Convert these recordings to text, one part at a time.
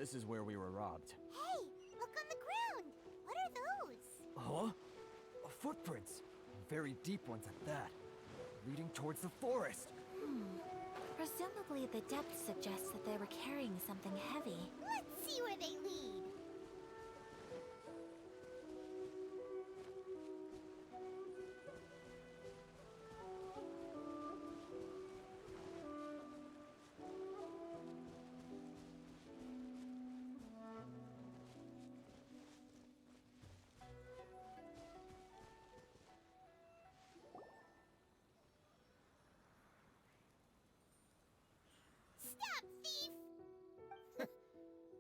This is where we were robbed. Hey, look on the ground! What are those? Huh? Footprints. Very deep ones at that. Leading towards the forest. Presumably the depth suggests that they were carrying something heavy. Let's see where they lead. Stop, thief!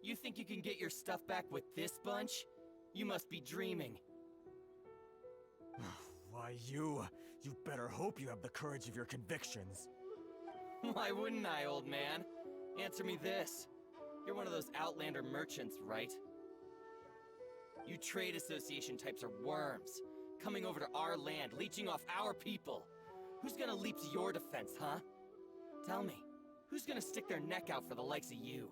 You think you can get your stuff back with this bunch? You must be dreaming. Why, you better hope you have the courage of your convictions. Why wouldn't I, old man? Answer me this. You're one of those Outlander merchants, right? You trade association types are worms, coming over to our land, leeching off our people. Who's gonna leap to your defense, huh? Tell me, who's gonna stick their neck out for the likes of you?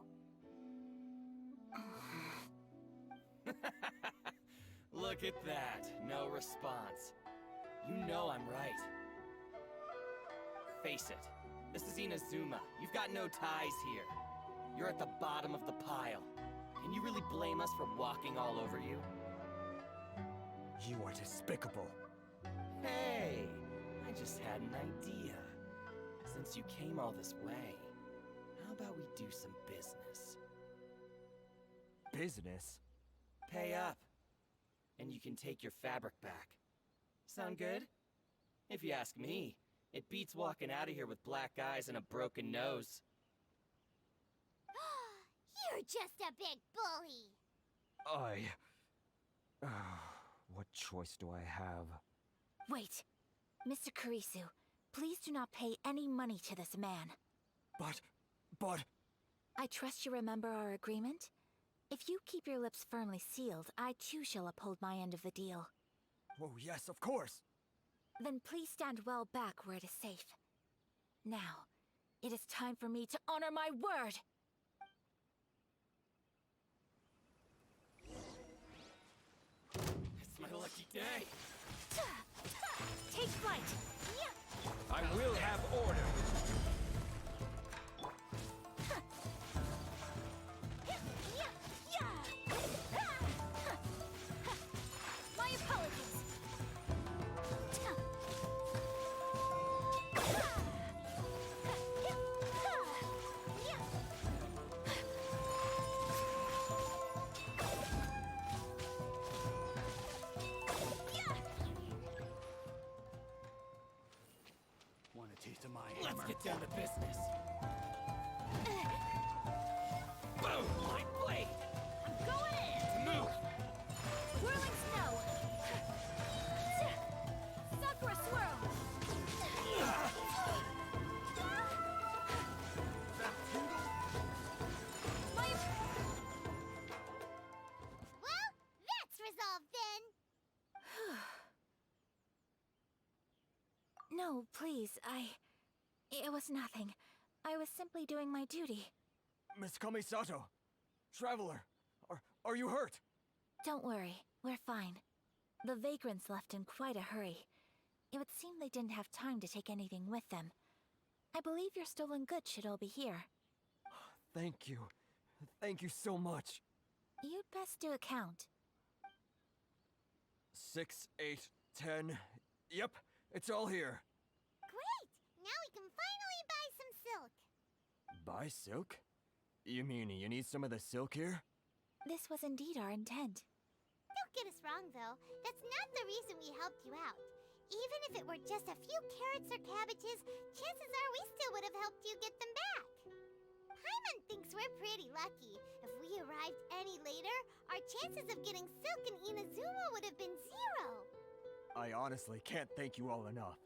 Look at that, no response. You know I'm right. Face it, this is Inazuma. You've got no ties here. You're at the bottom of the pile. Can you really blame us for walking all over you? You are despicable. Hey, I just had an idea. Since you came all this way, how about we do some business? Business? Pay up, and you can take your fabric back. Sound good? If you ask me, it beats walking out of here with black eyes and a broken nose. You're just a big bully! What choice do I have? Wait. Mr. Kurisu, please do not pay any money to this man. But... I trust you remember our agreement? If you keep your lips firmly sealed, I too shall uphold my end of the deal. Oh, yes, of course. Then please stand well back where it is safe. Now, it is time for me to honor my word! It's my lucky day. Take flight! I will have order. My apologies! Want a taste of my Let's hammer? get down to business. Boom! My blade! I'm going in! Move! Whirling snow! Sakura swirl! My... Well, that's resolved then! No, please, It was nothing. I was simply doing my duty. Miss Kamisato, traveler, are you hurt? Don't worry, we're fine. The vagrants left in quite a hurry. It would seem they didn't have time to take anything with them. I believe your stolen goods should all be here. Thank you. Thank you so much. You'd best do a count. 6, 8, 10. Yep, it's all here. Great! Now we can finally buy some silk. Buy silk? You mean you need some of the silk here? This was indeed our intent. Don't get us wrong, though. That's not the reason we helped you out. Even if it were just a few carrots or cabbages, chances are we still would have helped you get them back. Paimon thinks we're pretty lucky. If we arrived any later, our chances of getting silk in Inazuma would have been 0. I honestly can't thank you all enough.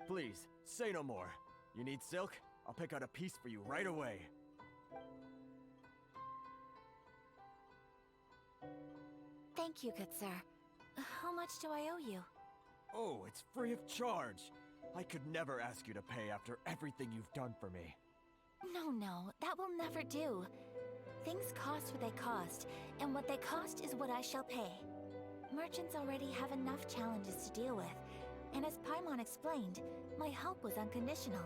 Please, say no more. You need silk? I'll pick out a piece for you right away. Thank you, good sir. How much do I owe you? Oh, it's free of charge. I could never ask you to pay after everything you've done for me. No, that will never do. Things cost what they cost, and what they cost is what I shall pay. Merchants already have enough challenges to deal with, and as Paimon explained, my help was unconditional.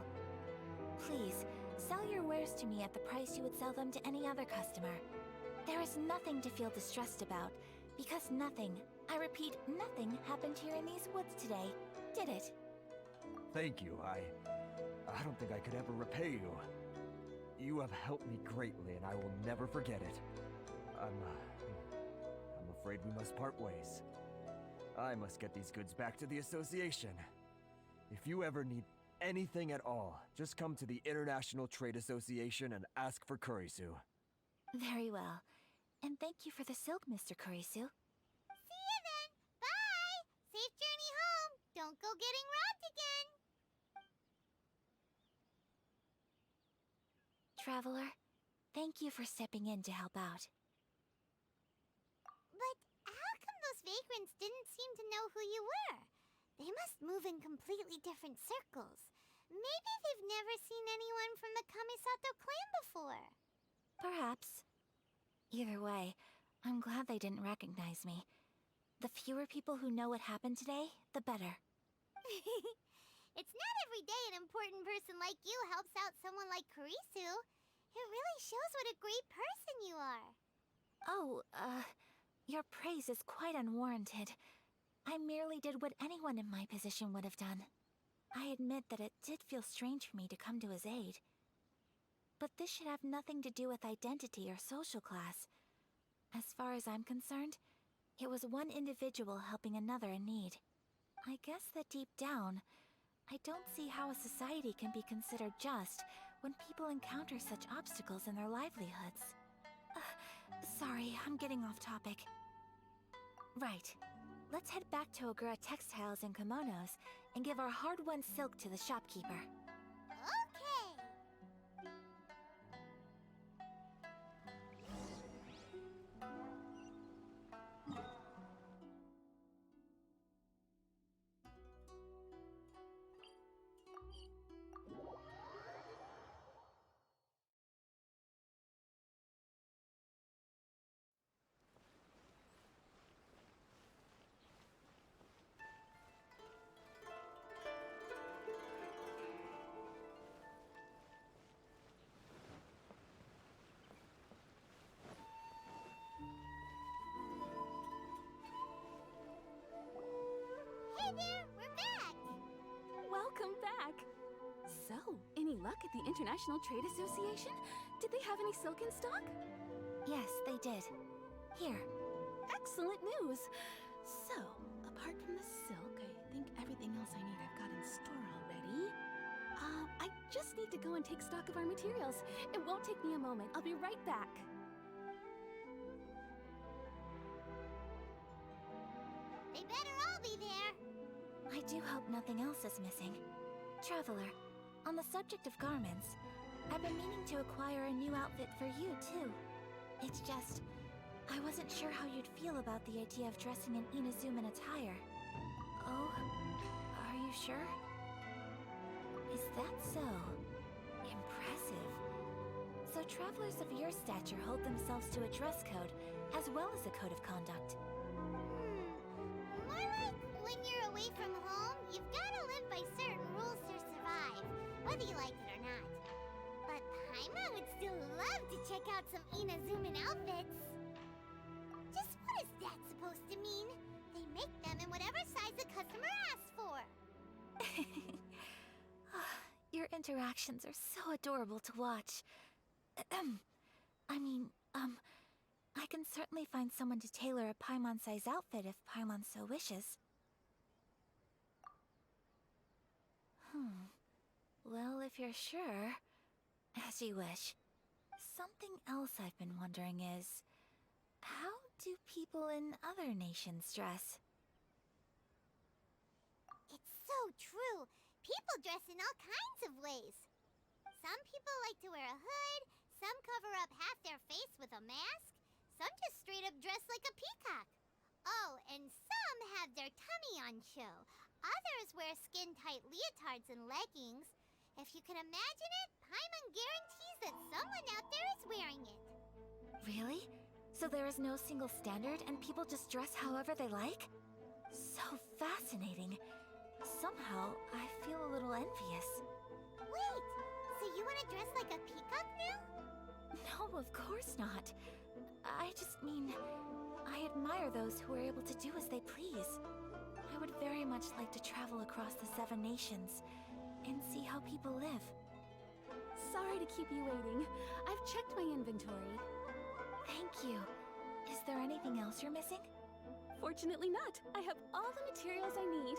Please, sell your wares to me at the price you would sell them to any other customer. There is nothing to feel distressed about, because nothing, I repeat, nothing happened here in these woods today, did it? Thank you. I don't think I could ever repay you. You have helped me greatly, and I will never forget it. I'm afraid we must part ways. I must get these goods back to the association. If you ever need anything at all, just come to the International Trade Association and ask for Kurisu. Very well. And thank you for the silk, Mr. Kurisu. See you then. Bye. Safe journey home. Don't go getting robbed again. Traveler, thank you for stepping in to help out. But how come those vagrants didn't seem to know who you were? They must move in completely different circles. Maybe they've never seen anyone from the Kamisato clan before. Perhaps. Either way, I'm glad they didn't recognize me. The fewer people who know what happened today, the better. It's not every day an important person like you helps out someone like Kurisu. It really shows what a great person you are. Oh, your praise is quite unwarranted. I merely did what anyone in my position would have done. I admit that it did feel strange for me to come to his aid. But this should have nothing to do with identity or social class. As far as I'm concerned, it was one individual helping another in need. I guess that deep down, I don't see how a society can be considered just when people encounter such obstacles in their livelihoods. Sorry, I'm getting off topic. Right. Let's head back to Ogura Textiles and Kimonos and give our hard-won silk to the shopkeeper. Okay. Hey there, we're back! Welcome back! So, any luck at the International Trade Association? Did they have any silk in stock? Yes, they did. Here. Excellent news! So, apart from the silk, I think everything else I need I've got in store already. I just need to go and take stock of our materials. It won't take me a moment. I'll be right back. They better all be there. I do hope nothing else is missing. Traveler, on the subject of garments, I've been meaning to acquire a new outfit for you, too. It's just, I wasn't sure how you'd feel about the idea of dressing in Inazuman attire. Oh, are you sure? Is that so? Impressive. So travelers of your stature hold themselves to a dress code, as well as a code of conduct. More like when you're away from home, you've got to live by certain rules to survive, whether you like it or not. But Paimon would still love to check out some Inazuman outfits. Just what is that supposed to mean? They make them in whatever size the customer asks for. Your interactions are so adorable to watch. I can certainly find someone to tailor a Paimon-size outfit if Paimon so wishes. Well, if you're sure, as you wish. Something else I've been wondering is, how do people in other nations dress? It's so true. People dress in all kinds of ways. Some people like to wear a hood, some cover up half their face with a mask, some just straight up dress like a peacock. Oh, and some have their tummy on show. Others wear skin-tight leotards and leggings. If you can imagine it, Paimon guarantees that someone out there is wearing it. Really? So there is no single standard and people just dress however they like? So fascinating. Somehow, I feel a little envious. Wait, so you want to dress like a peacock now? No, of course not. I just mean, I admire those who are able to do as they please. I would very much like to travel across the 7 nations and see how people live. Sorry to keep you waiting. I've checked my inventory. Thank you. Is there anything else you're missing? Fortunately not. I have all the materials I need.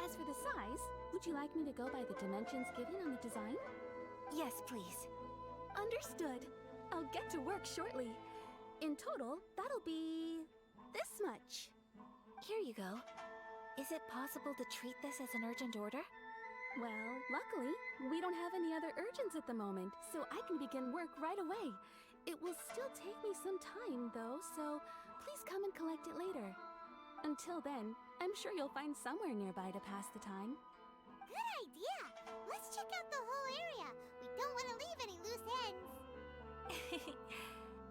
As for the size, would you like me to go by the dimensions given on the design? Yes, please. Understood. I'll get to work shortly. In total, that'll be this much. Here you go. Is it possible to treat this as an urgent order? Well, luckily, we don't have any other urgents at the moment, so I can begin work right away. It will still take me some time, though, so please come and collect it later. Until then, I'm sure you'll find somewhere nearby to pass the time. Good idea! Let's check out the whole area. We don't want to leave any loose ends.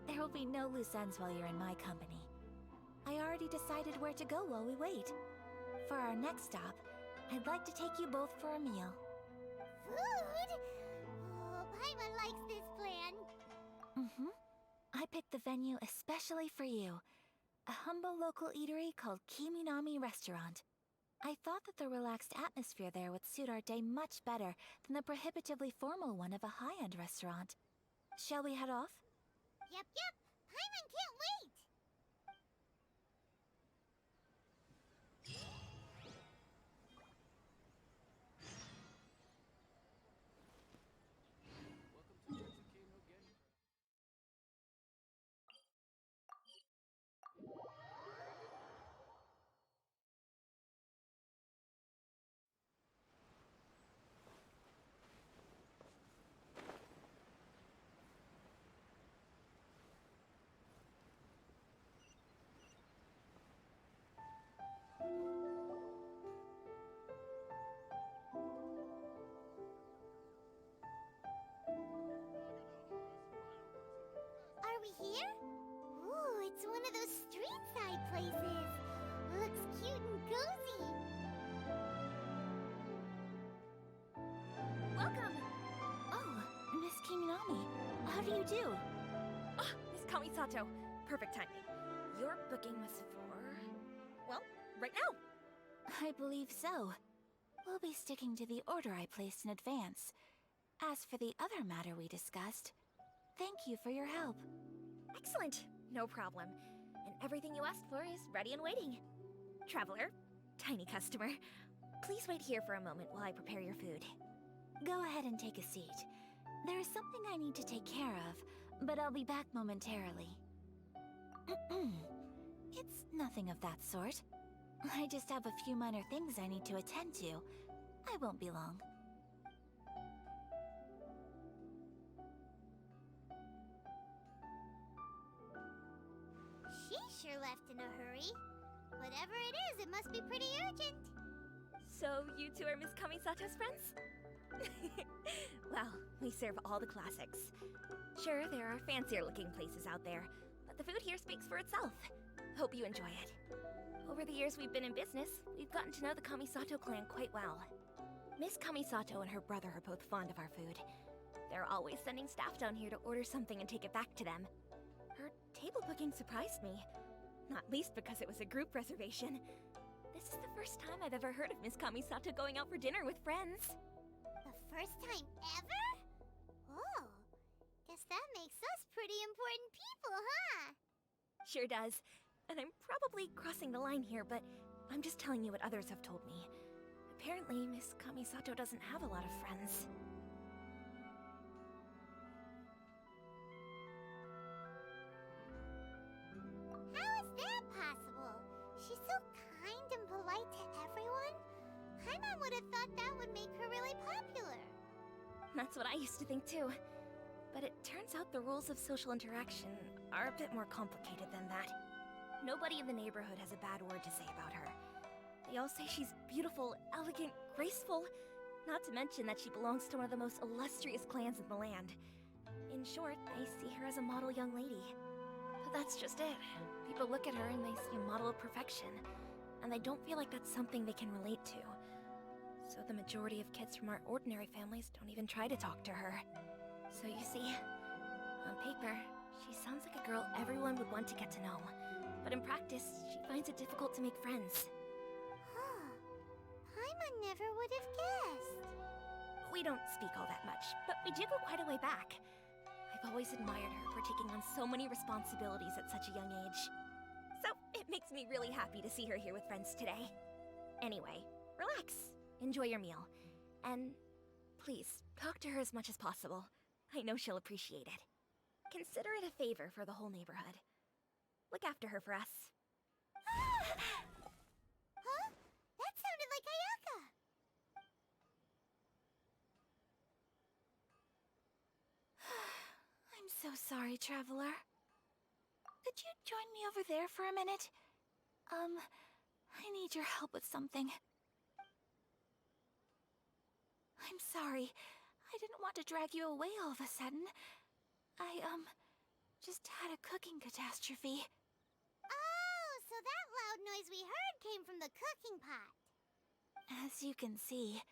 There will be no loose ends while you're in my company. I already decided where to go while we wait. For our next stop, I'd like to take you both for a meal. Food? Oh, Paimon likes this plan. I picked the venue especially for you. A humble local eatery called Kiminami Restaurant. I thought that the relaxed atmosphere there would suit our day much better than the prohibitively formal one of a high-end restaurant. Shall we head off? Yep. Paimon can't wait. Are we here? Ooh, it's one of those street side places. Looks cute and cozy. Welcome! Oh, Miss Kiminami, how do you do? Ah, Miss Kamisato. Perfect timing. Your booking was for... well, right now. I believe so. We'll be sticking to the order I placed in advance. As for the other matter we discussed, thank you for your help. Excellent. No problem. And everything you asked for is ready and waiting. Traveler, tiny customer, please wait here for a moment while I prepare your food. Go ahead and take a seat. There is something I need to take care of, but I'll be back momentarily. It's nothing of that sort. I just have a few minor things I need to attend to. I won't be long. She sure left in a hurry. Whatever it is, it must be pretty urgent. So, you two are Miss Kamisato's friends? Well, we serve all the classics. Sure, there are fancier-looking places out there, but the food here speaks for itself. Hope you enjoy it. Over the years we've been in business, we've gotten to know the Kamisato clan quite well. Miss Kamisato and her brother are both fond of our food. They're always sending staff down here to order something and take it back to them. Her table booking surprised me, not least because it was a group reservation. This is the first time I've ever heard of Miss Kamisato going out for dinner with friends. The first time ever? Oh, guess that makes us pretty important people, huh? Sure does. And I'm probably crossing the line here, but I'm just telling you what others have told me. Apparently, Miss Kamisato doesn't have a lot of friends. How is that possible? She's so kind and polite to everyone. Paimon would have thought that would make her really popular. That's what I used to think too. But it turns out the rules of social interaction are a bit more complicated than that. Nobody in the neighborhood has a bad word to say about her. They all say she's beautiful, elegant, graceful, not to mention that she belongs to one of the most illustrious clans in the land. In short, they see her as a model young lady. That's just it. People look at her and they see a model of perfection, and they don't feel like that's something they can relate to. So the majority of kids from our ordinary families don't even try to talk to her. So you see, on paper, she sounds like a girl everyone would want to get to know. But in practice, she finds it difficult to make friends. Paimon never would have guessed. We don't speak all that much, but we do go quite a way back. I've always admired her for taking on so many responsibilities at such a young age. So it makes me really happy to see her here with friends today. Anyway, relax, enjoy your meal, and please, talk to her as much as possible. I know she'll appreciate it. Consider it a favor for the whole neighborhood. Look after her for us. Huh? That sounded like Ayaka. I'm so sorry, Traveler. Could you join me over there for a minute? I need your help with something. I'm sorry. I didn't want to drag you away all of a sudden. I, just had a cooking catastrophe. Oh, so that loud noise we heard came from the cooking pot. As you can see,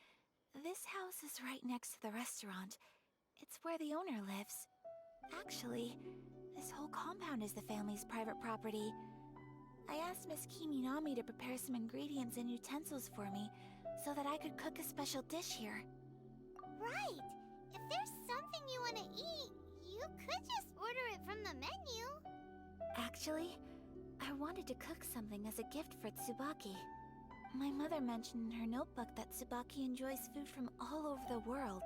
this house is right next to the restaurant. It's where the owner lives. Actually, this whole compound is the family's private property. I asked Miss Kiminami to prepare some ingredients and utensils for me, so that I could cook a special dish here. Right. If there's something you want to eat, you could just order it from the menu. Actually, I wanted to cook something as a gift for Tsubaki. My mother mentioned in her notebook that Tsubaki enjoys food from all over the world.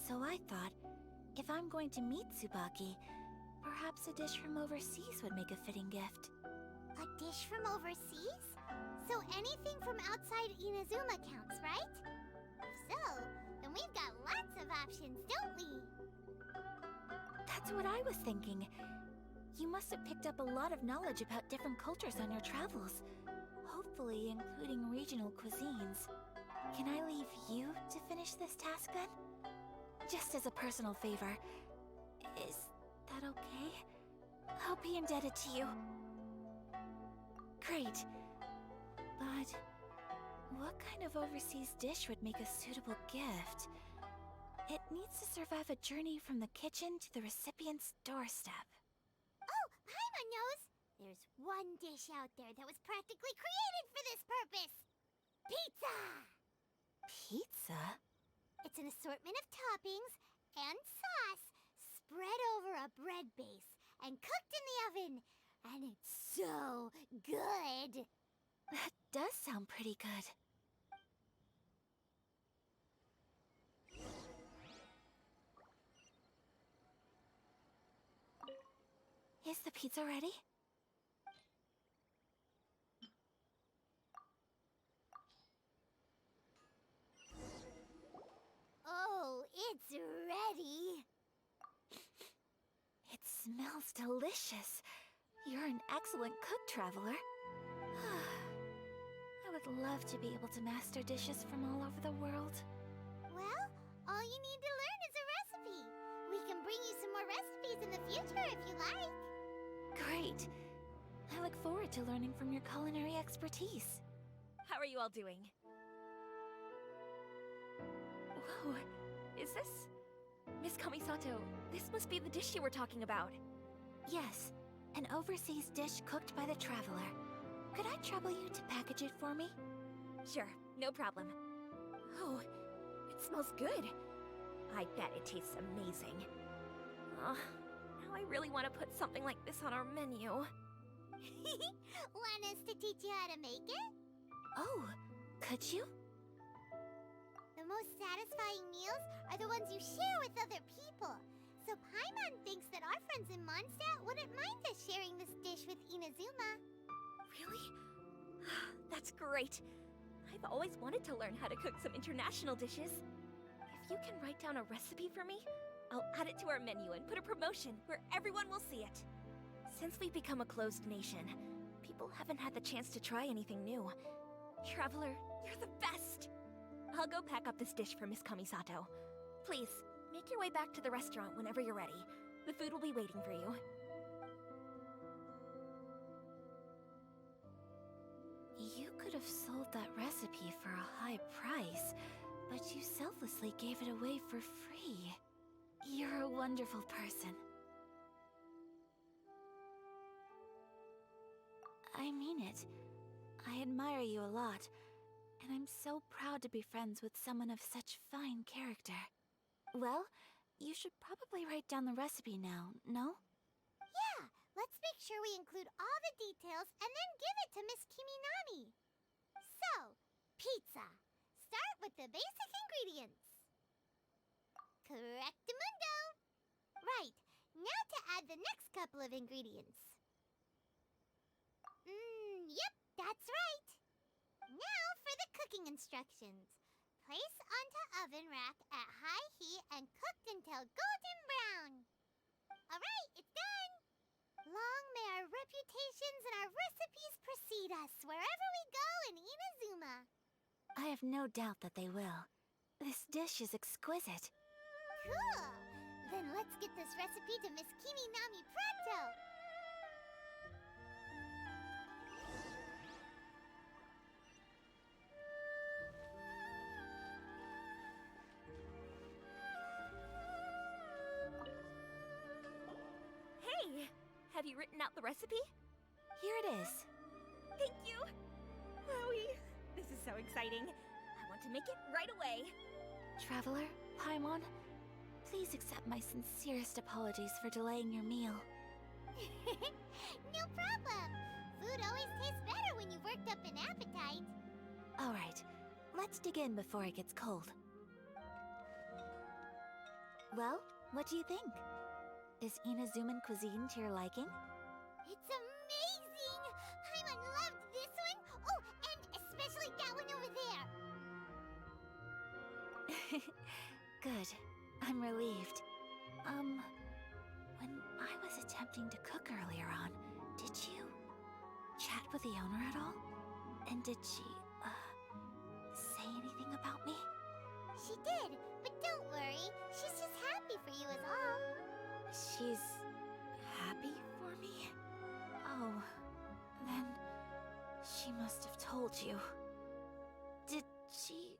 So I thought, if I'm going to meet Tsubaki, perhaps a dish from overseas would make a fitting gift. A dish from overseas? So anything from outside Inazuma counts, right? If so, then we've got lots of options, don't we? That's what I was thinking. You must have picked up a lot of knowledge about different cultures on your travels, hopefully including regional cuisines. Can I leave you to finish this task then? Just as a personal favor. Is that okay? I'll be indebted to you. Great. But what kind of overseas dish would make a suitable gift? It needs to survive a journey from the kitchen to the recipient's doorstep. Oh, Paimon knows! There's one dish out there that was practically created for this purpose! Pizza! Pizza? It's an assortment of toppings and sauce spread over a bread base and cooked in the oven. And it's so good! That does sound pretty good. Is the pizza ready? Oh, it's ready! It smells delicious. You're an excellent cook, Traveler. I would love to be able to master dishes from all over the world. Well, all you need to learn is a recipe. We can bring you some more recipes in the future if you like. Great. I look forward to learning from your culinary expertise. How are you all doing? Whoa, is this... Miss Kamisato, this must be the dish you were talking about. Yes, an overseas dish cooked by the Traveler. Could I trouble you to package it for me? Sure, no problem. Oh, it smells good. I bet it tastes amazing. Now I really want to put something like this on our menu. Want us to teach you how to make it? Oh, could you? The most satisfying meals are the ones you share with other people. So Paimon thinks that our friends in Mondstadt wouldn't mind us sharing this dish with Inazuma. Really? That's great. I've always wanted to learn how to cook some international dishes. If you can write down a recipe for me, I'll add it to our menu and put a promotion where everyone will see it. Since we've become a closed nation, people haven't had the chance to try anything new. Traveler, you're the best! I'll go pack up this dish for Miss Kamisato. Please, make your way back to the restaurant whenever you're ready. The food will be waiting for you. have sold that recipe for a high price, but you selflessly gave it away for free. You're a wonderful person. I mean it. I admire you a lot, and I'm so proud to be friends with someone of such fine character. Well, you should probably write down the recipe now, no? Yeah, let's make sure we include all the details and then give it to Miss Kiminami. So, pizza. Start with the basic ingredients. Correctamundo. Right, now to add the next couple of ingredients. Yep, that's right. Now for the cooking instructions. Place onto oven rack at high heat and cooked until golden brown. Alright, it's done. Long may our reputations and our recipes precede us wherever we go in Inazuma. I have no doubt that they will. This dish is exquisite. Cool. Then let's get this recipe to Miss Kiminami pronto. Hey! Have you written out the recipe? Here it is. Thank you! Wowie! This is so exciting. I want to make it right away. Traveler, Paimon, please accept my sincerest apologies for delaying your meal. No problem. Food always tastes better when you've worked up an appetite. All right, let's dig in before it gets cold. Well, what do you think? Is Inazuman cuisine to your liking? It's amazing! Paimon loved this one. Oh, and especially that one over there. Good. I'm relieved. When I was attempting to cook earlier on, did you chat with the owner at all? And did she, say anything about me? She did, but don't worry. She's just happy for you is all. She's happy for me? Oh, then she must have told you. Did she,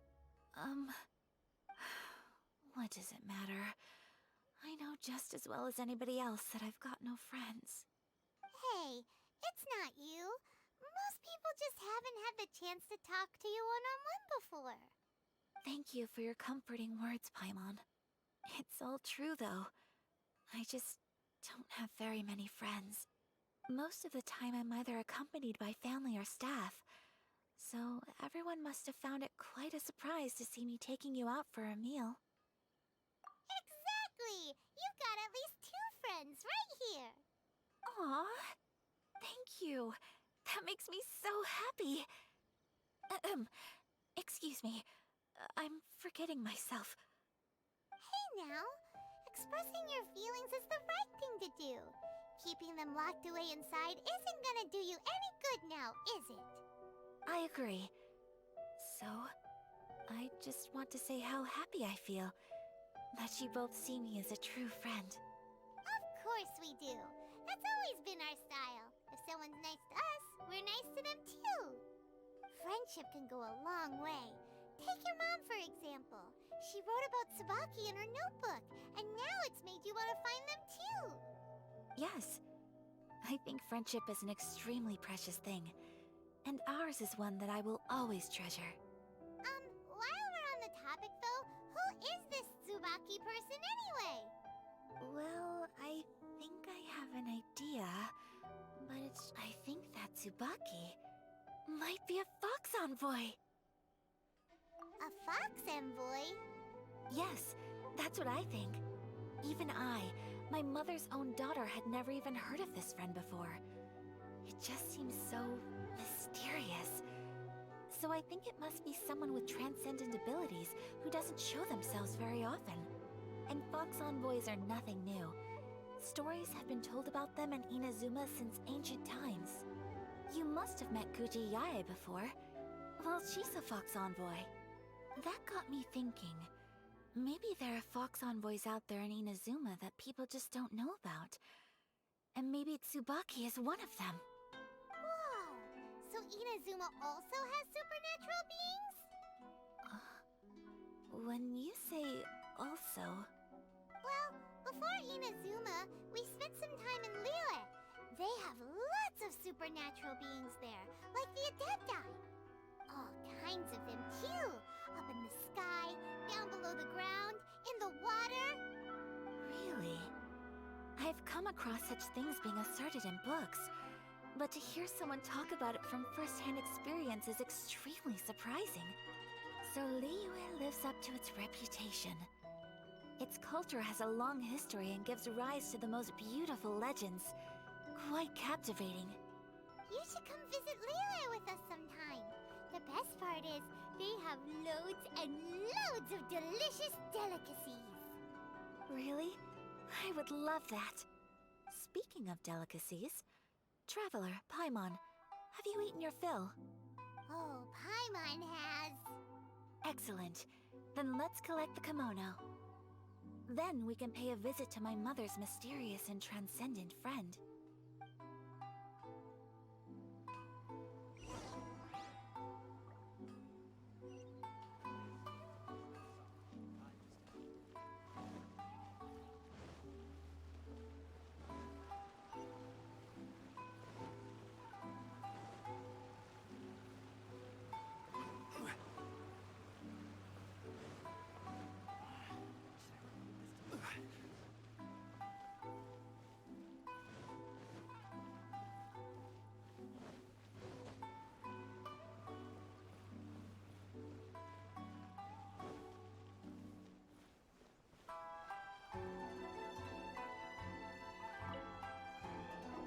what does it matter? I know just as well as anybody else that I've got no friends. Hey, it's not you. Most people just haven't had the chance to talk to you one-on-one before. Thank you for your comforting words, Paimon. It's all true, though. I just don't have very many friends. Most of the time I'm either accompanied by family or staff, so everyone must have found it quite a surprise to see me taking you out for a meal. Exactly! You've got at least 2 friends right here. Aw, thank you. That makes me so happy. Excuse me. I'm forgetting myself. Hey now, expressing your feelings is the right thing to do. Keeping them locked away inside isn't gonna do you any good now, is it? I agree. So, I just want to say how happy I feel that you both see me as a true friend. Of course we do. That's always been our style. If someone's nice to us, we're nice to them too. Friendship can go a long way. Take your mom, for example. She wrote about Tsubaki in her notebook, and now it's made you want to find them too. Yes. I think friendship is an extremely precious thing, and ours is one that I will always treasure. While we're on the topic though, who is this Tsubaki person anyway? Well, I think I have an idea, but I think that Tsubaki might be a fox envoy. A fox envoy? Yes, that's what I think. Even I, my mother's own daughter, had never even heard of this friend before. It just seems so mysterious. So I think it must be someone with transcendent abilities who doesn't show themselves very often. And fox envoys are nothing new. Stories have been told about them in Inazuma since ancient times. You must have met Kuji Yae before. Well, she's a fox envoy. That got me thinking. Maybe there are fox envoys out there in Inazuma that people just don't know about. And maybe Tsubaki is one of them. Whoa! So So Inazuma also has supernatural beings? When you say also... Well, before Inazuma, we spent some time in Liyue. They have lots of supernatural beings there, like the Adepti. All kinds of them, too. Up in the sky, down below the ground, in the water. Really? I've come across such things being asserted in books, but to hear someone talk about it from first-hand experience is extremely surprising. So Liyue lives up to its reputation. Its culture has a long history and gives rise to the most beautiful legends. Quite captivating. You should come visit Liyue with us sometime. The best part is, they have loads and loads of delicious delicacies. Really? I would love that. Speaking of delicacies, Traveler, Paimon, have you eaten your fill? Oh, Paimon has. Excellent. Then let's collect the kimono. Then we can pay a visit to my mother's mysterious and transcendent friend.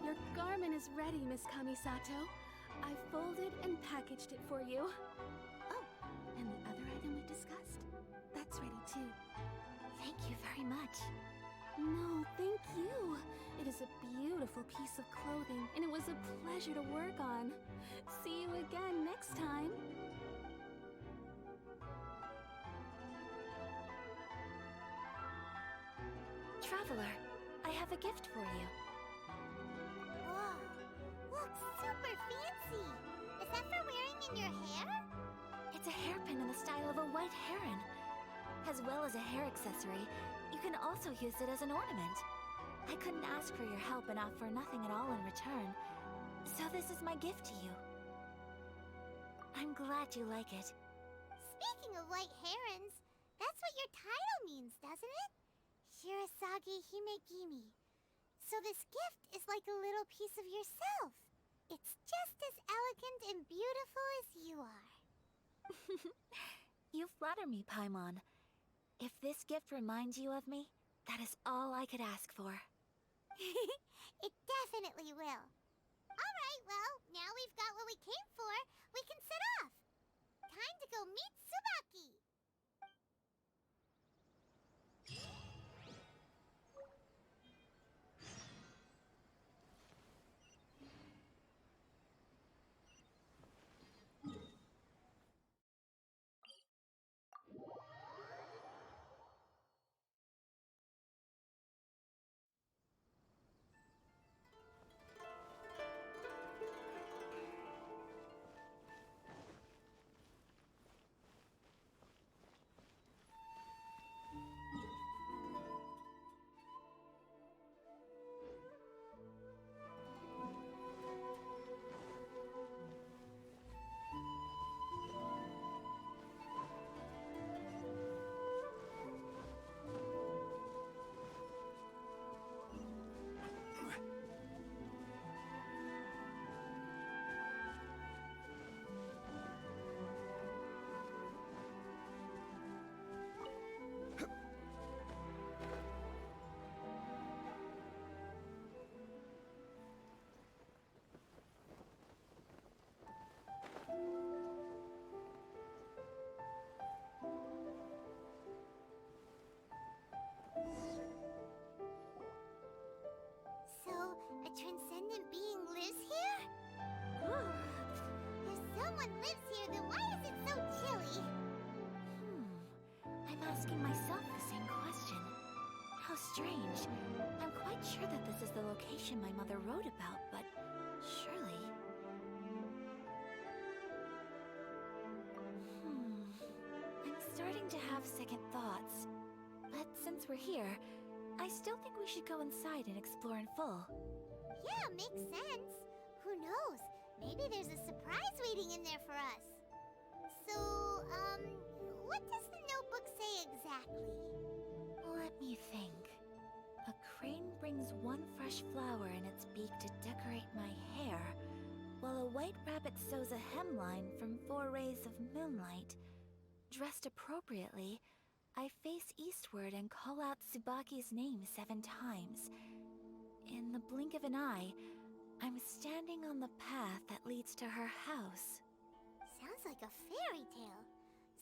Your garment is ready, Miss Kamisato. I folded and packaged it for you. Oh, and the other item we discussed? That's ready too. Thank you very much. No, thank you. It is a beautiful piece of clothing, and it was a pleasure to work on. See you again next time. Traveler, I have a gift for you. Whoa, looks super fancy. Is that for wearing in your hair? It's a hairpin in the style of a white heron. As well as a hair accessory, you can also use it as an ornament. I couldn't ask for your help and offer nothing at all in return, so this is my gift to you. I'm glad you like it. Speaking of white herons, that's what your title means, doesn't it? Shirasagi Himegimi. So this gift is like a little piece of yourself. It's just as elegant and beautiful as you are. You flatter me, Paimon. If this gift reminds you of me, that is all I could ask for. It definitely will. Alright, well, now we've got what we came for, we can set off. Time to go meet Tsubaki. So, a transcendent being lives here? If someone lives here, then why is it so chilly? I'm asking myself the same question. How strange. I'm quite sure that this is the location my mother wrote about, but surely... to have second thoughts. But since we're here, I still think we should go inside and explore in full. Yeah, makes sense. Who knows? Maybe there's a surprise waiting in there for us. So, what does the notebook say exactly? Let me think. A crane brings one fresh flower in its beak to decorate my hair, while a white rabbit sews a hemline from 4 rays of moonlight. Dressed appropriately, I face eastward and call out Tsubaki's name 7 times. In the blink of an eye, I'm standing on the path that leads to her house. Sounds like a fairy tale.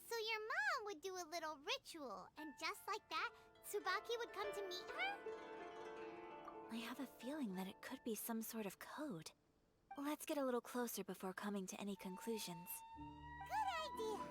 So your mom would do a little ritual, and just like that, Tsubaki would come to meet her? I have a feeling that it could be some sort of code. Let's get a little closer before coming to any conclusions. Good idea.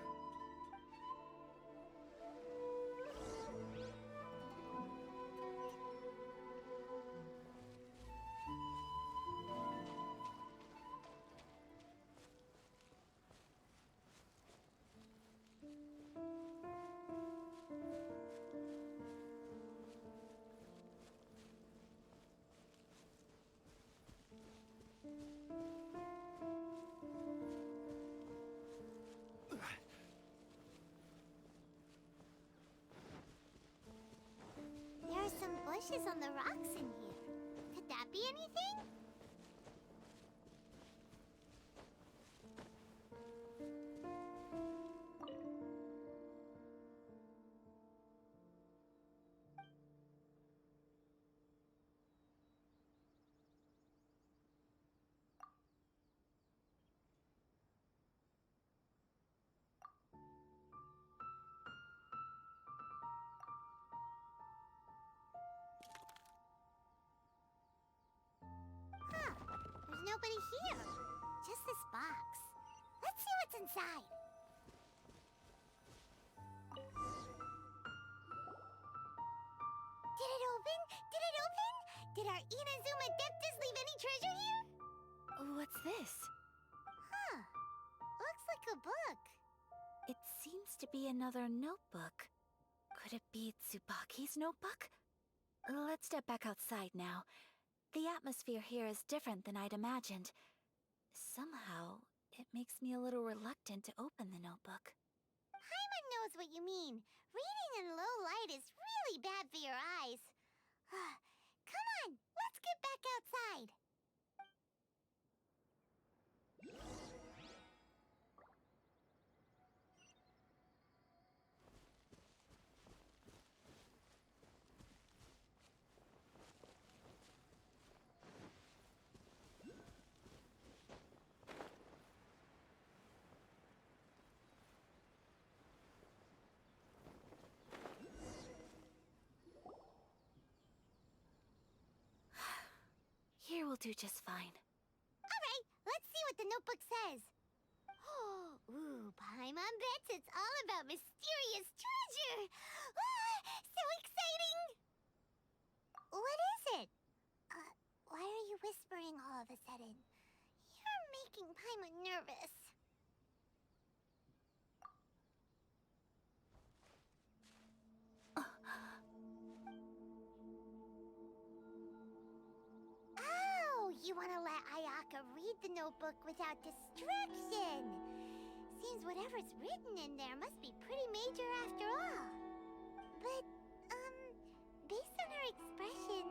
There are some bushes on the rocks in here. Could that be anything? Huh. There's nobody here. Just this box. Let's see what's inside. Did it open? Did it open? Did our Inazuma Adeptus leave any treasure here? What's this? Huh. Looks like a book. It seems to be another notebook. Could it be Tsubaki's notebook? Let's step back outside now. The atmosphere here is different than I'd imagined. Somehow, it makes me a little reluctant to open the notebook. Paimon knows what you mean. Reading in low light is really bad for your eyes. Come on, let's get back outside. Here will do just fine. All right, let's see what the notebook says. Ooh, Paimon bets it's all about mysterious treasure. So exciting! What is it? Why are you whispering all of a sudden? You're making Paimon nervous. Oh, you want to let Ayaka read the notebook without distraction. Seems whatever's written in there must be pretty major after all. But, based on her expression,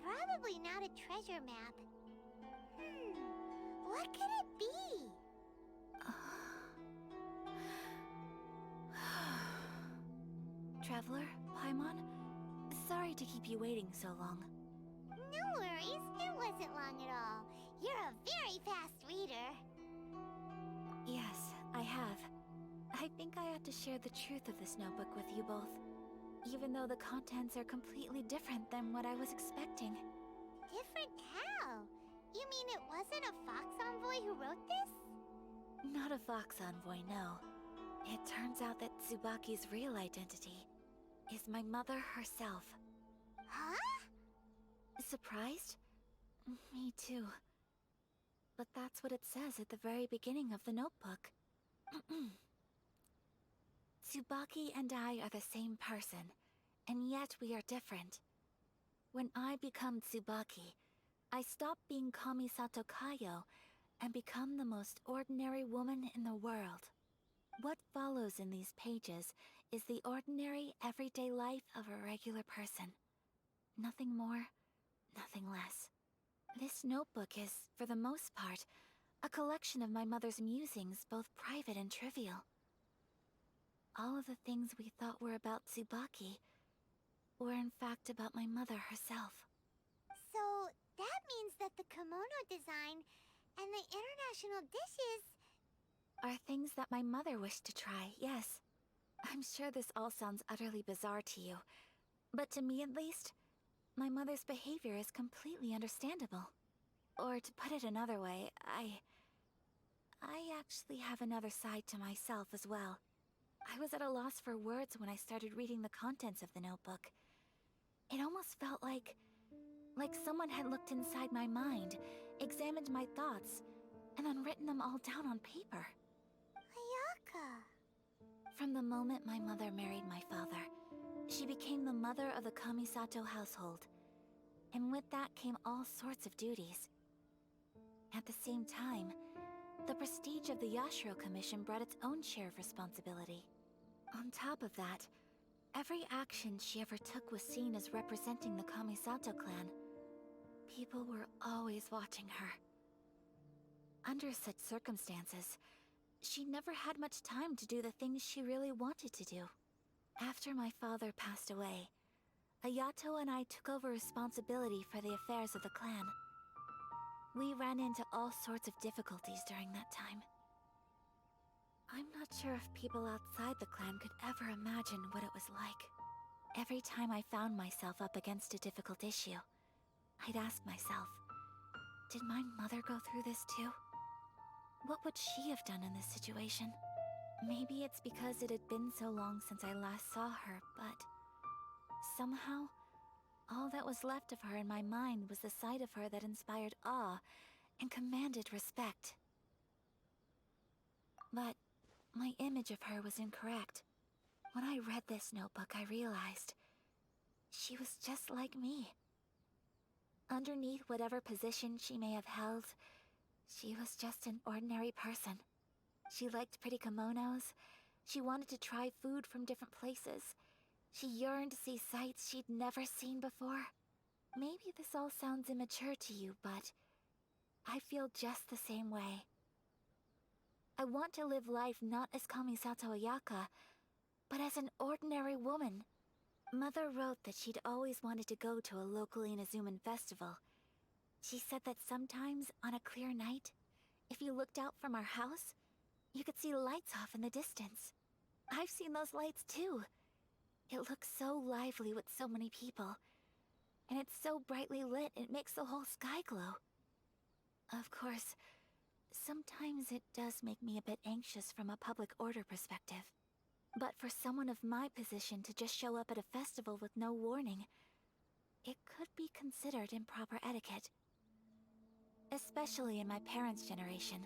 probably not a treasure map. What could it be? Traveler, Paimon, sorry to keep you waiting so long. No worries, it wasn't long at all. You're a very fast reader. Yes, I have. I think I ought to share the truth of this notebook with you both, even though the contents are completely different than what I was expecting. Different how? You mean it wasn't a Fox Envoy who wrote this? Not a Fox Envoy, no. It turns out that Tsubaki's real identity is my mother herself. Huh? Surprised? Me too. But that's what it says at the very beginning of the notebook. Tsubaki and I are the same person, and yet we are different. When I become Tsubaki, I stop being Kamisato Kayo and become the most ordinary woman in the world. What follows in these pages is the ordinary, everyday life of a regular person. Nothing more, nothing less. This notebook is, for the most part, a collection of my mother's musings, both private and trivial. All of the things we thought were about Tsubaki were in fact about my mother herself. So, that means that the kimono design and the international dishes... Are things that my mother wished to try, yes. I'm sure this all sounds utterly bizarre to you, but to me at least, my mother's behavior is completely understandable. Or to put it another way, I actually have another side to myself as well. I was at a loss for words when I started reading the contents of the notebook. It almost felt like someone had looked inside my mind, examined my thoughts, and then written them all down on paper. Ayaka. From the moment my mother married my father, she became the mother of the Kamisato household. And with that came all sorts of duties. At the same time, the prestige of the Yashiro Commission brought its own share of responsibility. On top of that, every action she ever took was seen as representing the Kamisato clan. People were always watching her. Under such circumstances, she never had much time to do the things she really wanted to do. After my father passed away, Ayato and I took over responsibility for the affairs of the clan. We ran into all sorts of difficulties during that time. I'm not sure if people outside the clan could ever imagine what it was like. Every time I found myself up against a difficult issue, I'd ask myself, did my mother go through this too? What would she have done in this situation? Maybe it's because it had been so long since I last saw her, but somehow, all that was left of her in my mind was the sight of her that inspired awe and commanded respect. But my image of her was incorrect. When I read this notebook, I realized she was just like me. Underneath whatever position she may have held, she was just an ordinary person. She liked pretty kimonos. She wanted to try food from different places. She yearned to see sights she'd never seen before. Maybe this all sounds immature to you, but I feel just the same way. I want to live life not as Kamisato Ayaka, but as an ordinary woman. Mother wrote that she'd always wanted to go to a local Inazuman festival. She said that sometimes, on a clear night, if you looked out from our house, you could see lights off in the distance. I've seen those lights too. It looks so lively with so many people. And it's so brightly lit, it makes the whole sky glow. Of course, sometimes it does make me a bit anxious from a public order perspective. But for someone of my position to just show up at a festival with no warning, it could be considered improper etiquette. Especially in my parents' generation,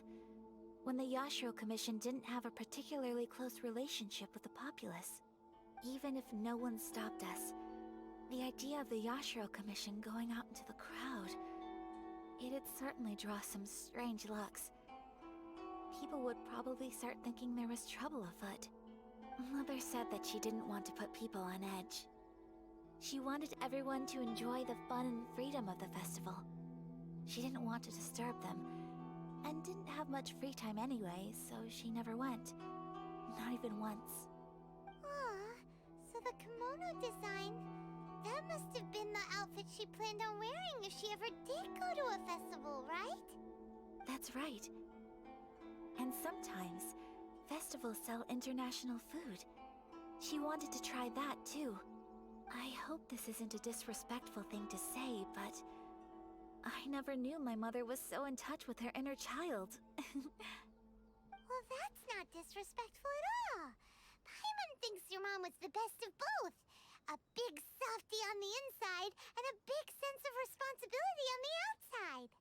when the Yashiro Commission didn't have a particularly close relationship with the populace. Even if no one stopped us, the idea of the Yashiro Commission going out into the crowd, it'd certainly draw some strange looks. People would probably start thinking there was trouble afoot. Mother said that she didn't want to put people on edge. She wanted everyone to enjoy the fun and freedom of the festival. She didn't want to disturb them, and didn't have much free time anyway, so she never went. Not even once. Aw, so the kimono design, that must have been the outfit she planned on wearing if she ever did go to a festival, right? That's right. And sometimes, festivals sell international food. She wanted to try that too. I hope this isn't a disrespectful thing to say, but I never knew my mother was so in touch with her inner child. Well, that's not disrespectful at all. Paimon thinks your mom was the best of both. A big softie on the inside and a big sense of responsibility on the outside.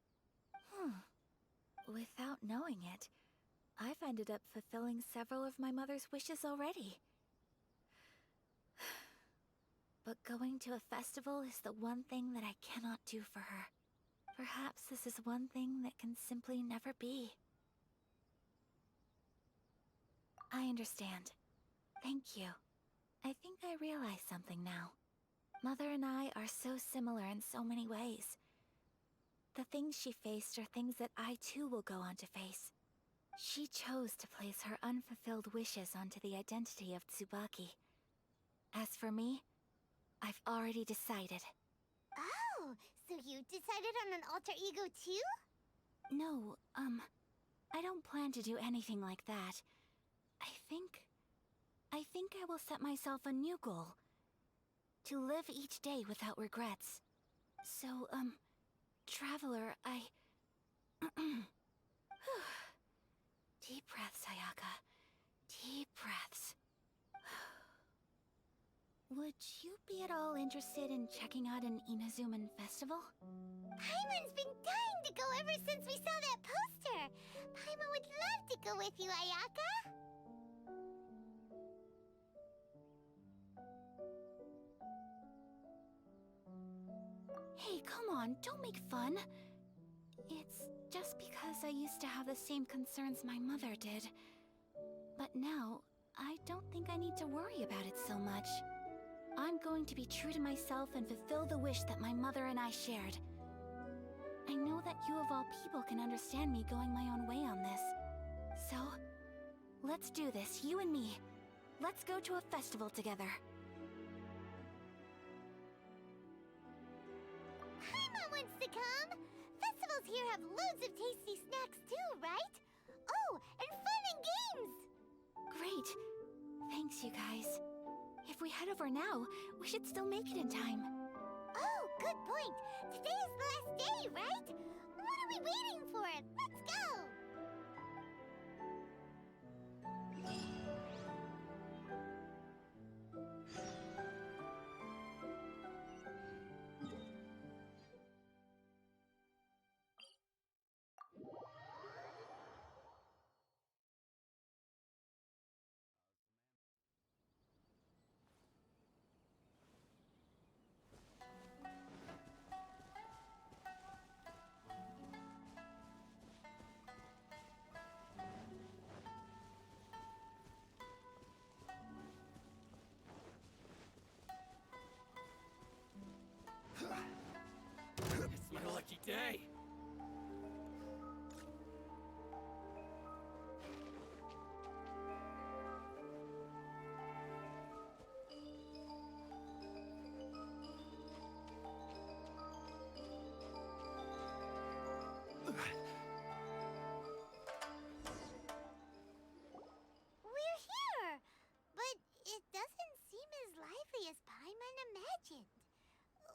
Without knowing it, I've ended up fulfilling several of my mother's wishes already. but going to a festival is the one thing that I cannot do for her. Perhaps this is one thing that can simply never be. I understand. Thank you. I think I realize something now. Mother and I are so similar in so many ways. The things she faced are things that I too will go on to face. She chose to place her unfulfilled wishes onto the identity of Tsubaki. As for me, I've already decided. Oh, so you decided on an alter ego too? No, I don't plan to do anything like that. I think I will set myself a new goal. To live each day without regrets. So, Traveler, Deep breaths, Ayaka. Deep breaths. Would you be at all interested in checking out an Inazuman festival? Paimon's been dying to go ever since we saw that poster! Paimon would love to go with you, Ayaka! Hey, come on, don't make fun. It's just because I used to have the same concerns my mother did. But now, I don't think I need to worry about it so much. I'm going to be true to myself and fulfill the wish that my mother and I shared. I know that you of all people can understand me going my own way on this. So, let's do this, you and me. Let's go to a festival together. Paimon wants to come! Festivals here have loads of tasty snacks too, right? Oh, and fun and games! Great. Thanks, you guys. If we head over now, we should still make it in time. Oh, good point! Today is the last day, right? What are we waiting for? Let's go! It's my lucky day. We're here! But it doesn't seem as lively as Paimon imagined.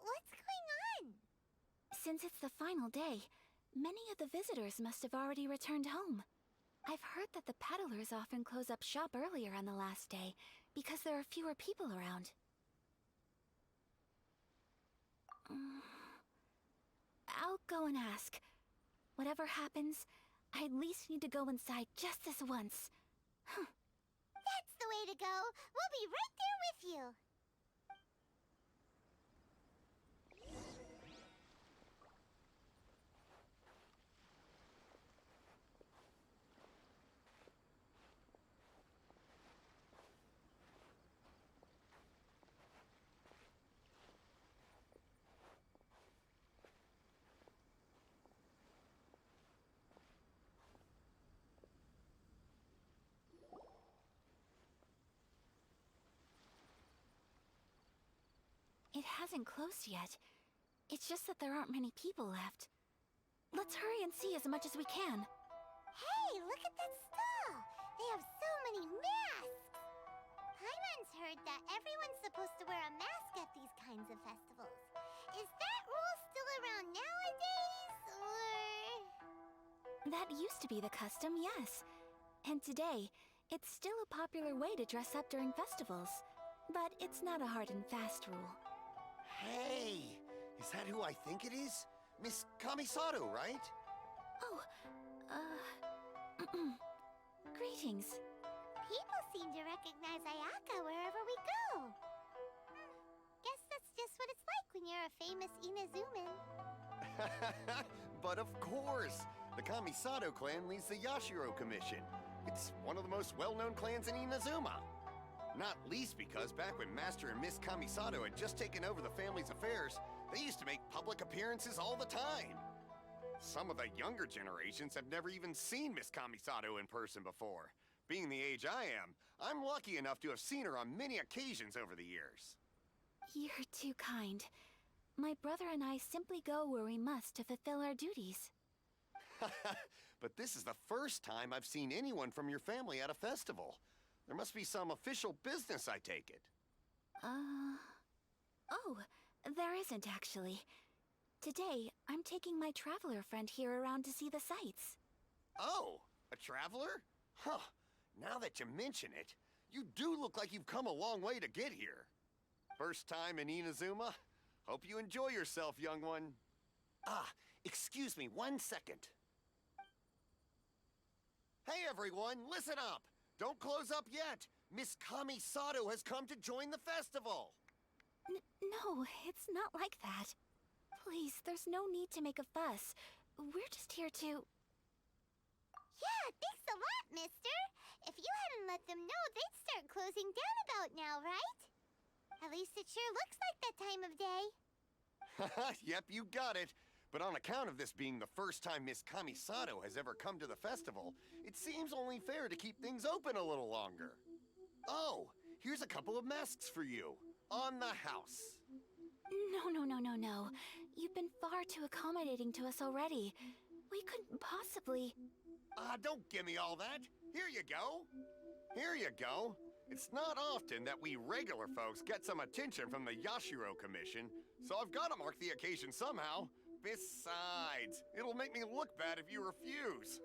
What's going on? Since it's the final day, many of the visitors must have already returned home. I've heard that the peddlers often close up shop earlier on the last day because there are fewer people around. I'll go and ask. Whatever happens, I at least need to go inside just this once. That's the way to go! We'll be right there with you! It hasn't closed yet. It's just that there aren't many people left. Let's hurry and see as much as we can. Hey, look at that stall! They have so many masks! Paimon's heard that everyone's supposed to wear a mask at these kinds of festivals. Is that rule still around nowadays, or...? That used to be the custom, yes. And today, it's still a popular way to dress up during festivals. But it's not a hard and fast rule. Hey! Is that who I think it is? Miss Kamisato, right? Oh, greetings. People seem to recognize Ayaka wherever we go. Guess famous Inazuman. But of course! The Kamisato clan leads the Yashiro Commission. It's one of the most well-known clans in Inazuma. Not least because back when Master and Miss Kamisato had just taken over the family's affairs, they used to make public appearances all the time. Some of the younger generations have never even seen Miss Kamisato in person before. Being the age I am, I'm lucky enough to have seen her on many occasions over the years. You're too kind. My brother and I simply go where we must to fulfill our duties. But this is the first time I've seen anyone from your family at a festival. There must be some official business, I take it. Oh, there isn't actually. Today, I'm taking my traveler friend here around to see the sights. Oh, a traveler? Huh. Now that you mention it, you do look like you've come a long way to get here. First time in Inazuma? Hope you enjoy yourself, young one. Ah, excuse me 1 second. Hey everyone, listen up! Don't close up yet! Miss Kamisato has come to join the festival! No, it's not like that. Please, there's no need to make a fuss. We're just here to... Yeah, thanks a lot, mister. If you hadn't let them know, they'd start closing down about now, right? At least it sure looks like that time of day. Yep, you got it. But on account of this being the first time Miss Kamisato has ever come to the festival, it seems only fair to keep things open a little longer. Oh, here's a couple of masks for you. On the house. No. You've been far too accommodating to us already. We couldn't possibly... Don't give me all that. Here you go. Here you go. It's not often that we regular folks get some attention from the Yashiro Commission, so I've got to mark the occasion somehow. Besides, it'll make me look bad if you refuse.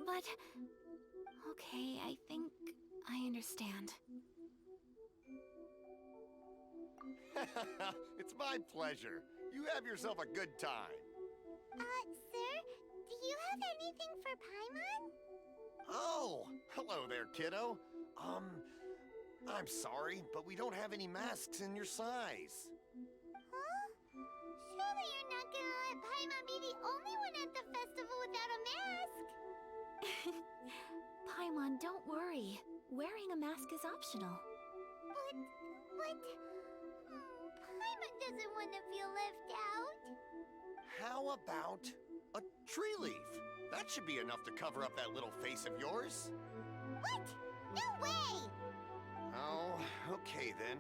But... Okay, I think I understand. It's my pleasure. You have yourself a good time. Sir, do you have anything for Paimon? Oh, hello there, kiddo. I'm sorry, but we don't have any masks in your size. Huh? Surely you're not gonna let Paimon be the only one at the festival without a mask? Paimon, don't worry. Wearing a mask is optional. But... Paimon doesn't want to feel left out. How about a tree leaf? That should be enough to cover up that little face of yours. What? No way! Oh, okay then.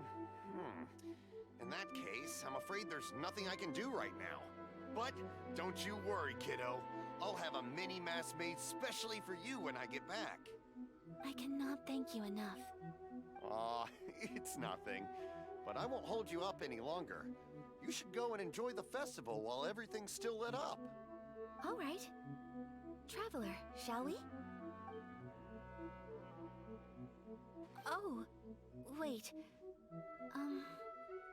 In that case, I'm afraid there's nothing I can do right now. But don't you worry, kiddo. I'll have a mini mask made specially for you when I get back. I cannot thank you enough. Aw, it's nothing. But I won't hold you up any longer. You should go and enjoy the festival while everything's still lit up. All right. Traveler, shall we? Oh, wait.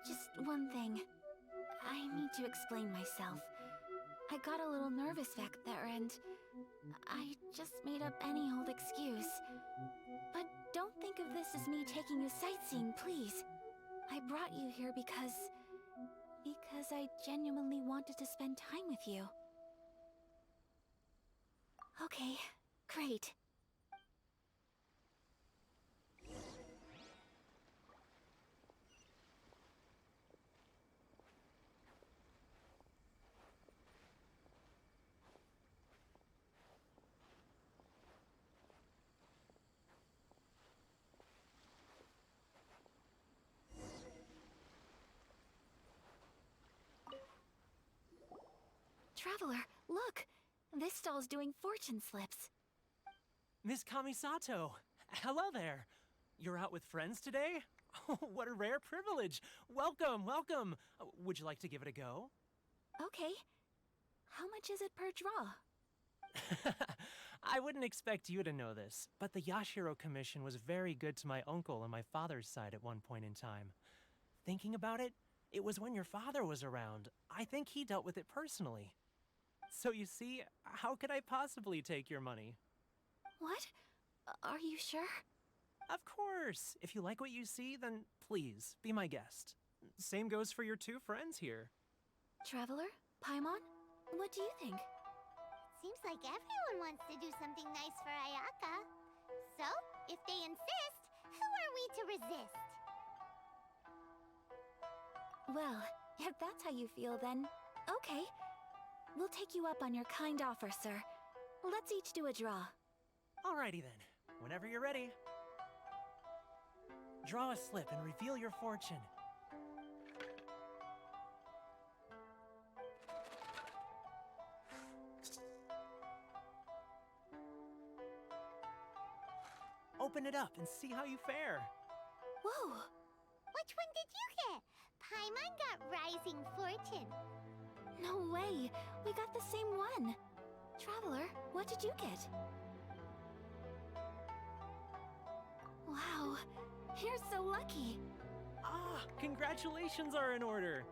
Just one thing. I need to explain myself. I got a little nervous back there and I just made up any old excuse. But don't think of this as me taking you sightseeing, please. I brought you here because I genuinely wanted to spend time with you. Okay, great. Traveler, look! This stall's doing fortune slips. Miss Kamisato! Hello there! You're out with friends today? Oh, what a rare privilege! Welcome, welcome! Would you like to give it a go? Okay. How much is it per draw? I wouldn't expect you to know this, but the Yashiro Commission was very good to my uncle on my father's side at one point in time. Thinking about it, it was when your father was around. I think he dealt with it personally. So you see, how could I possibly take your money? What? Are you sure? Of course! If you like what you see, then please, be my guest. same goes for your two friends here. Traveler? Paimon? What do you think? Seems like everyone wants to do something nice for Ayaka. So, if they insist, who are we to resist? Well, if that's how you feel, then okay. We'll take you up on your kind offer, sir. Let's each do a draw. Alrighty then, whenever you're ready. Draw a slip and reveal your fortune. Open it up and see how you fare. Whoa! Which one did you get? Paimon got Rising Fortune. No way! We got the same one! Traveler, what did you get? Wow, you're so lucky! Ah, congratulations are in order.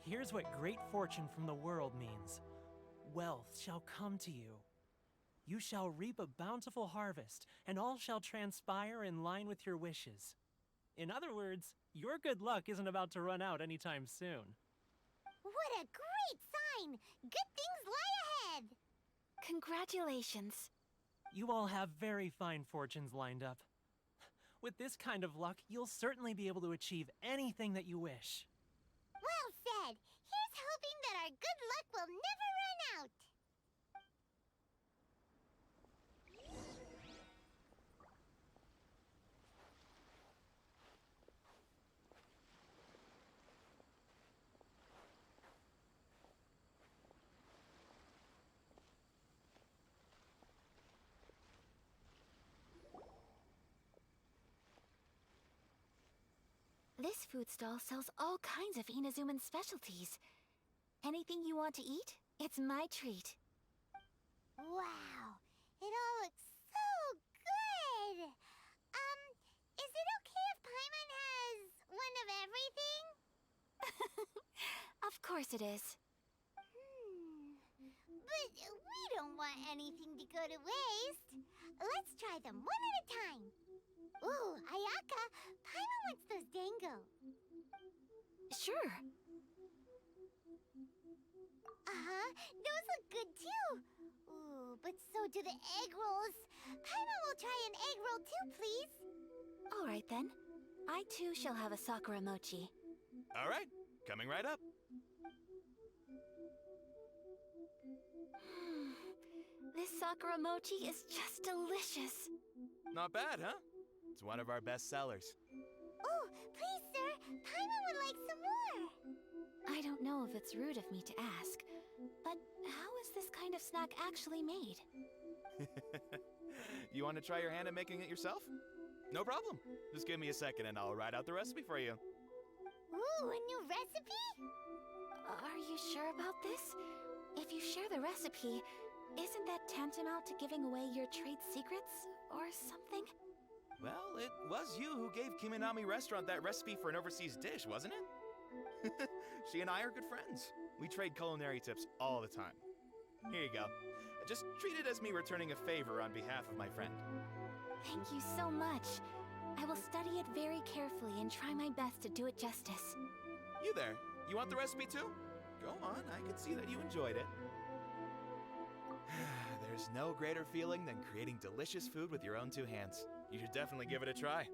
Here's what great fortune from the world means. Wealth shall come to you. You shall reap a bountiful harvest, and all shall transpire in line with your wishes. In other words, your good luck isn't about to run out anytime soon. What a great sign! Good things lie ahead! Congratulations. You all have very fine fortunes lined up. With this kind of luck, you'll certainly be able to achieve anything that you wish. Well said! Here's hoping that our good luck will never run out! This food stall sells all kinds of Inazuman specialties. Anything you want to eat, it's my treat. Wow! It all looks so good! Is it okay if Paimon has one of everything? Of course it is. But we don't want anything to go to waste. Let's try them one at a time. Ooh, Ayaka, Paimon wants those dango. Sure. Uh-huh, those look good too. Ooh, but so do the egg rolls. Paimon will try an egg roll too, please. All right then. I too shall have a Sakura mochi. All right, coming right up. This Sakura mochi is just delicious. Not bad, huh? It's one of our best sellers. Oh, please, sir. Paimon would like some more. I don't know if it's rude of me to ask, but how is this kind of snack actually made? You want to try your hand at making it yourself? No problem. Just give me a second and I'll write out the recipe for you. Ooh, a new recipe? Are you sure about this? If you share the recipe, isn't that tantamount to giving away your trade secrets or something? Well, it was you who gave Kiminami Restaurant that recipe for an overseas dish, wasn't it? She and I are good friends. We trade culinary tips all the time. Here you go. Just treat it as me returning a favor on behalf of my friend. Thank you so much. I will study it very carefully and try my best to do it justice. You there, you want the recipe too? Go on, I can see that you enjoyed it. There's no greater feeling than creating delicious food with your own two hands. You should definitely give it a try.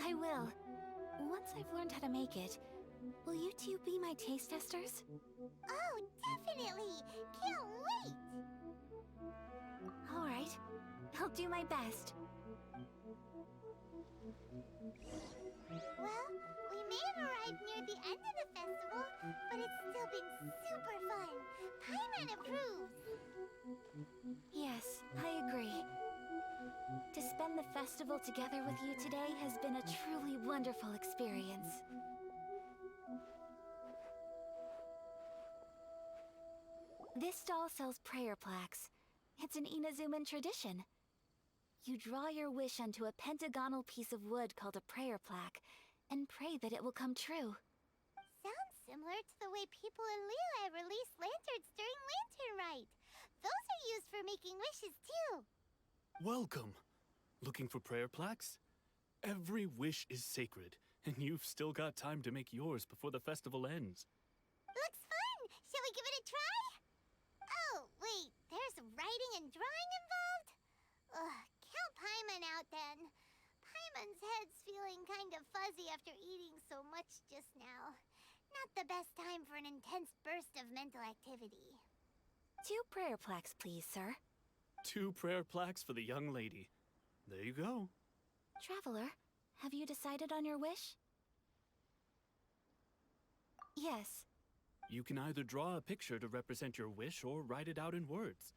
I will. Once I've learned how to make it, will you two be my taste testers? Oh, definitely! Can't wait! All right. I'll do my best. Well, we may have arrived near the end of the festival, but it's still been super fun. Paimon approves. Yes, I agree. To spend the festival together with you today has been a truly wonderful experience. This stall sells prayer plaques. It's an Inazuman tradition. You draw your wish onto a pentagonal piece of wood called a prayer plaque, and pray that it will come true. Sounds similar to the way people in Liyue release lanterns during Lantern Rite. Those are used for making wishes too. Welcome. Looking for prayer plaques? Every wish is sacred, And you've still got time to make yours before the festival ends. Looks fun! Shall we give it a try? Oh, wait, there's writing and drawing involved? Ugh, count Paimon out then. Paimon's head's feeling kind of fuzzy after eating so much just now. Not the best time for an intense burst of mental activity. 2 prayer plaques, please, sir. 2 prayer plaques for the young lady. There you go. Traveler, have you decided on your wish? Yes. You can either draw a picture to represent your wish or write it out in words.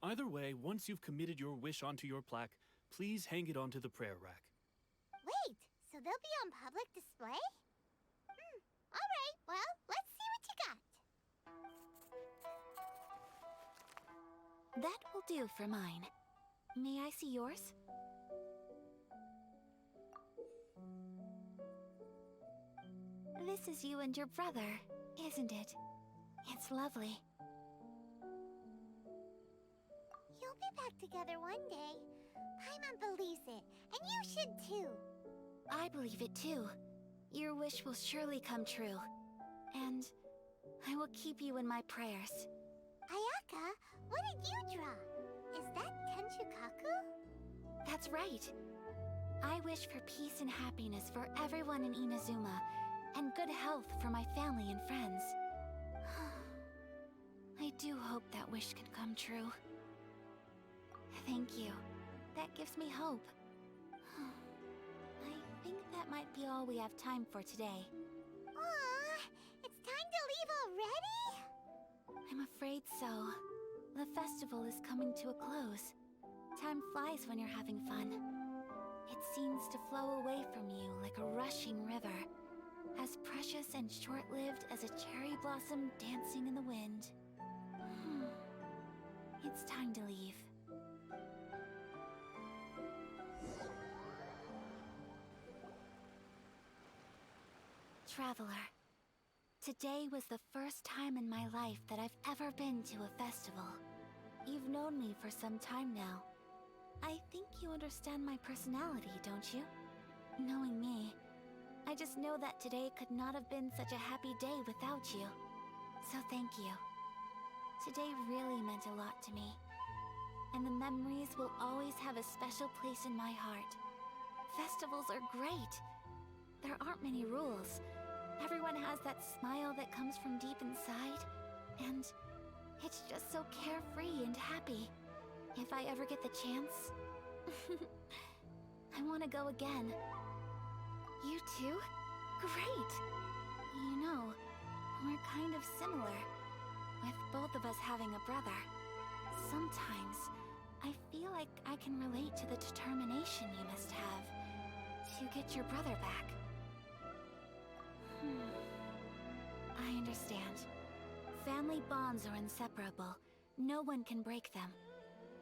Either way, once you've committed your wish onto your plaque, please hang it onto the prayer rack. Wait, so they'll be on public display? Alright, well, let's see what you got. That will do for mine. May I see yours? This is you and your brother, isn't it? It's lovely. You'll be back together one day. Paimon believes it, and you should too. I believe it too. Your wish will surely come true. And I will keep you in my prayers. Ayaka, what did you draw? Is that Tenchukaku? That's right. I wish for peace and happiness for everyone in Inazuma, and good health for my family and friends. I do hope that wish can come true. Thank you. That gives me hope. I think that might be all we have time for today. Aw, it's time to leave already? I'm afraid so. The festival is coming to a close. Time flies when you're having fun. It seems to flow away from you like a rushing river, as precious and short-lived as a cherry blossom dancing in the wind. It's time to leave. Traveler, today was the first time in my life that I've ever been to a festival. You've known me for some time now. I think you understand my personality, don't you? Knowing me, I just know that today could not have been such a happy day without you. So thank you. Today really meant a lot to me. And the memories will always have a special place in my heart. Festivals are great. There aren't many rules. Everyone has that smile that comes from deep inside. And it's just so carefree and happy. If I ever get the chance, I want to go again. You too? Great! You know, we're kind of similar, with both of us having a brother. Sometimes, I feel like I can relate to the determination you must have to get your brother back. I understand. Family bonds are inseparable. No one can break them.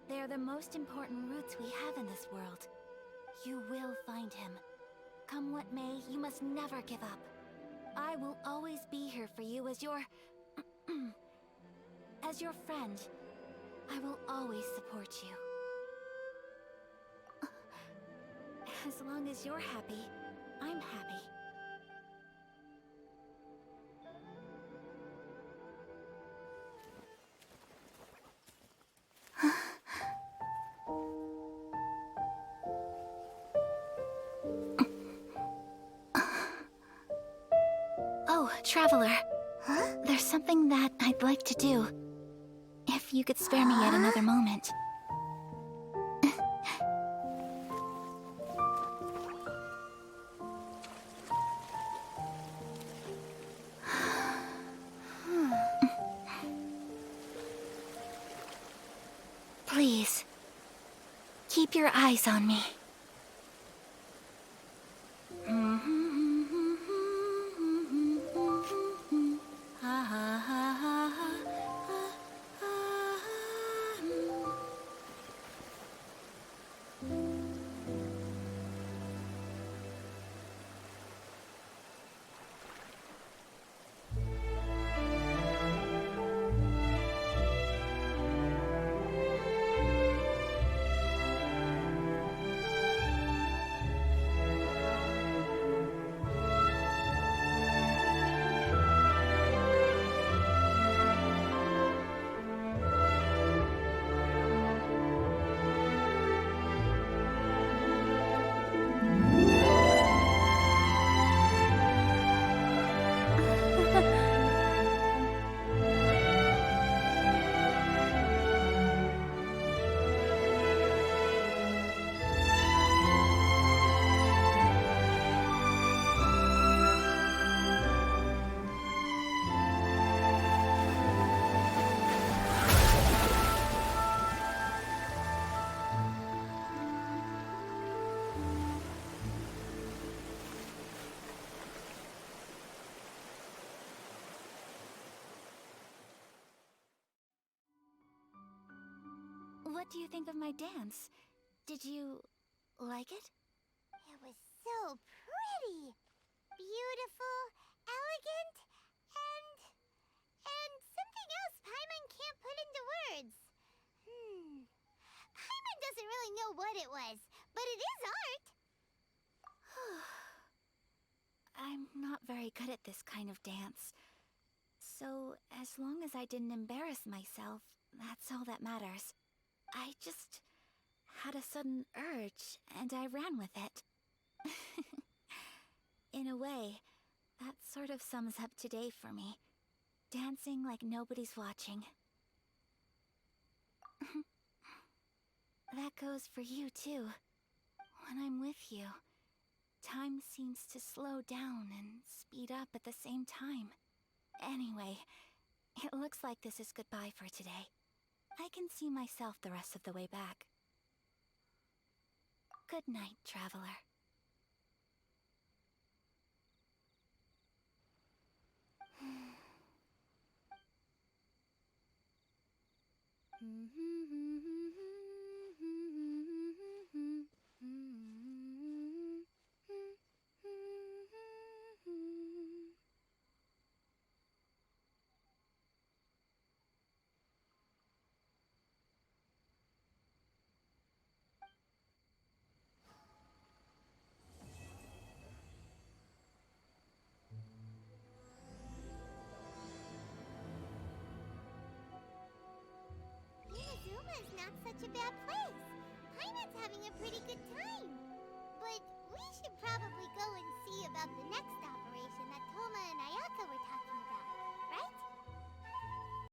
They are the most important roots we have in this world. You will find him. Come what may, you must never give up. I will always be here for you as your... as your friend. I will always support you. As long as you're happy, I'm happy. Oh, Traveler. Huh? There's something that I'd like to do. If you could spare me yet another moment. Please, keep your eyes on me. what do you think of my dance? Did you like it? It was so pretty. Beautiful, elegant, and something else Paimon can't put into words. Paimon doesn't really know what it was, but it is art. I'm not very good at this kind of dance. So, as long as I didn't embarrass myself, that's all that matters. I just had a sudden urge, and I ran with it. In a way, that sort of sums up today for me. Dancing like nobody's watching. That goes for you, too. When I'm with you, time seems to slow down and speed up at the same time. Anyway, it looks like this is goodbye for today. I can see myself the rest of the way back. Good night, traveler. Inazuma's not such a bad place. Paimon's having a pretty good time. But we should probably go and see about the next